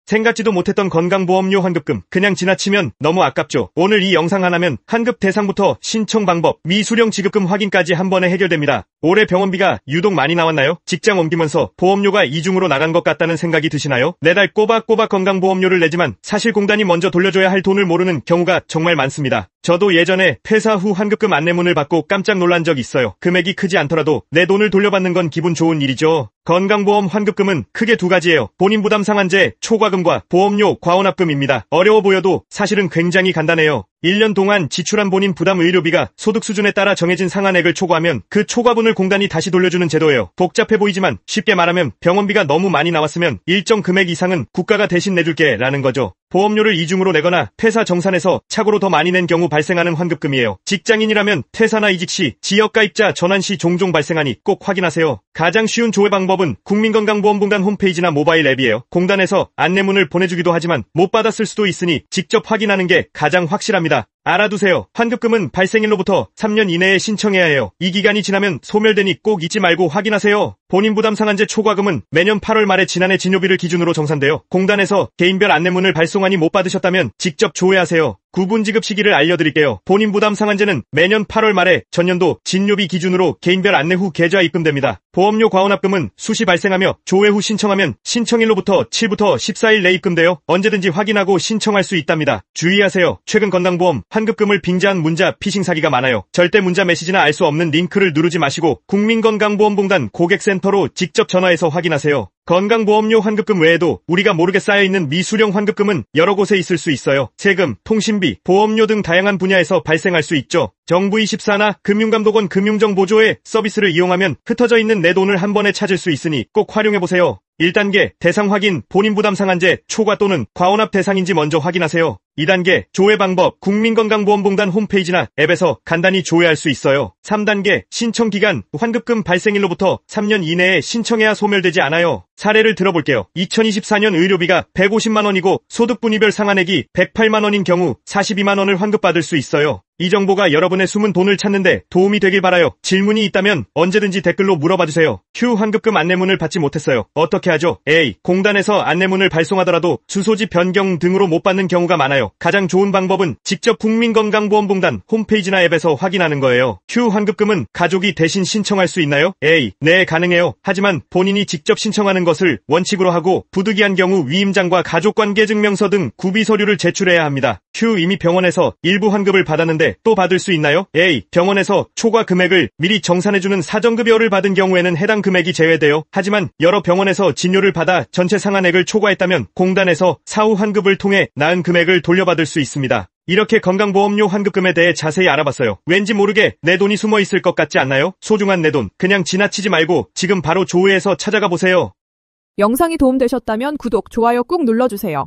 생각지도 못했던 건강보험료 환급금 그냥 지나치면 너무 아깝죠. 오늘 이 영상 하나면 환급 대상부터 신청 방법, 미수령 지급금 확인까지 한 번에 해결됩니다. 올해 병원비가 유독 많이 나왔나요? 직장 옮기면서 보험료가 이중으로 나간 것 같다는 생각이 드시나요? 매달 꼬박꼬박 건강보험료를 내지만 사실 공단이 먼저 돌려줘야 할 돈을 모르는 경우가 정말 많습니다. 저도 예전에 퇴사 후 환급금 안내문을 받고 깜짝 놀란 적 있어요. 금액이 크지 않더라도 내 돈을 돌려받는 건 기분 좋은 일이죠. 건강보험 환급금은 크게 두 가지예요. 본인 부담 상한제 초과금과 보험료 과원합금입니다. 어려워 보여도 사실은 굉장히 간단해요. 1년 동안 지출한 본인 부담 의료비가 소득 수준에 따라 정해진 상한액을 초과하면 그 초과분을 공단이 다시 돌려주는 제도예요. 복잡해 보이지만 쉽게 말하면 병원비가 너무 많이 나왔으면 일정 금액 이상은 국가가 대신 내줄게 라는 거죠. 보험료를 이중으로 내거나 퇴사 정산해서 착오로 더 많이 낸 경우 발생하는 환급금이에요. 직장인이라면 퇴사나 이직 시, 지역가입자 전환 시 종종 발생하니 꼭 확인하세요. 가장 쉬운 조회 방법은 국민건강보험공단 홈페이지나 모바일 앱이에요. 공단에서 안내문을 보내주기도 하지만 못 받았을 수도 있으니 직접 확인하는 게 가장 확실합니다. 알아두세요. 환급금은 발생일로부터 3년 이내에 신청해야 해요. 이 기간이 지나면 소멸되니 꼭 잊지 말고 확인하세요. 본인 부담 상한제 초과금은 매년 8월 말에 지난해 진료비를 기준으로 정산돼요. 공단에서 개인별 안내문을 발송하니 못 받으셨다면 직접 조회하세요. 구분 지급 시기를 알려드릴게요. 본인 부담 상한제는 매년 8월 말에 전년도 진료비 기준으로 개인별 안내 후 계좌 입금됩니다. 보험료 과원합금은 수시 발생하며 조회 후 신청하면 신청일로부터 7부터 14일 내 입금되어 언제든지 확인하고 신청할 수 있답니다. 주의하세요. 최근 건강보험 환급금을 빙자한 문자 피싱 사기가 많아요. 절대 문자 메시지나 알 수 없는 링크를 누르지 마시고 국민건강보험공단 고객센터로 직접 전화해서 확인하세요. 건강보험료 환급금 외에도 우리가 모르게 쌓여있는 미수령 환급금은 여러 곳에 있을 수 있어요. 세금, 통신비, 보험료 등 다양한 분야에서 발생할 수 있죠. 정부24나 금융감독원 금융정보조회 서비스를 이용하면 흩어져 있는 내 돈을 한 번에 찾을 수 있으니 꼭 활용해보세요. 1단계 대상 확인, 본인 부담 상한제 초과 또는 과원합 대상인지 먼저 확인하세요. 2단계 조회 방법, 국민건강보험공단 홈페이지나 앱에서 간단히 조회할 수 있어요. 3단계 신청 기간, 환급금 발생일로부터 3년 이내에 신청해야 소멸되지 않아요. 사례를 들어볼게요. 2024년 의료비가 150만원이고 소득분위별 상한액이 108만원인 경우 42만원을 환급받을 수 있어요. 이 정보가 여러분의 숨은 돈을 찾는데 도움이 되길 바라요. 질문이 있다면 언제든지 댓글로 물어봐주세요. Q 환급금 안내문을 받지 못했어요. 어떻게 하죠? A. 공단에서 안내문을 발송하더라도 주소지 변경 등으로 못 받는 경우가 많아요. 가장 좋은 방법은 직접 국민건강보험공단 홈페이지나 앱에서 확인하는 거예요. Q 환급금은 가족이 대신 신청할 수 있나요? A. 네, 가능해요. 하지만 본인이 직접 신청하는 것을 원칙으로 하고 부득이한 경우 위임장과 가족관계증명서 등 구비 서류를 제출해야 합니다. Q 이미 병원에서 일부 환급을 받았는데 또 받을 수 있나요? A. 병원에서 초과 금액을 미리 정산해주는 사정급여를 받은 경우에는 해당 금액이 제외돼요. 하지만 여러 병원에서 진료를 받아 전체 상한액을 초과했다면 공단에서 사후 환급을 통해 나은 금액을 돌려받을 수 있습니다. 이렇게 건강보험료 환급금에 대해 자세히 알아봤어요. 왠지 모르게 내 돈이 숨어 있을 것 같지 않나요? 소중한 내 돈 그냥 지나치지 말고 지금 바로 조회해서 찾아가 보세요. 영상이 도움되셨다면 구독, 좋아요 꾹 눌러주세요.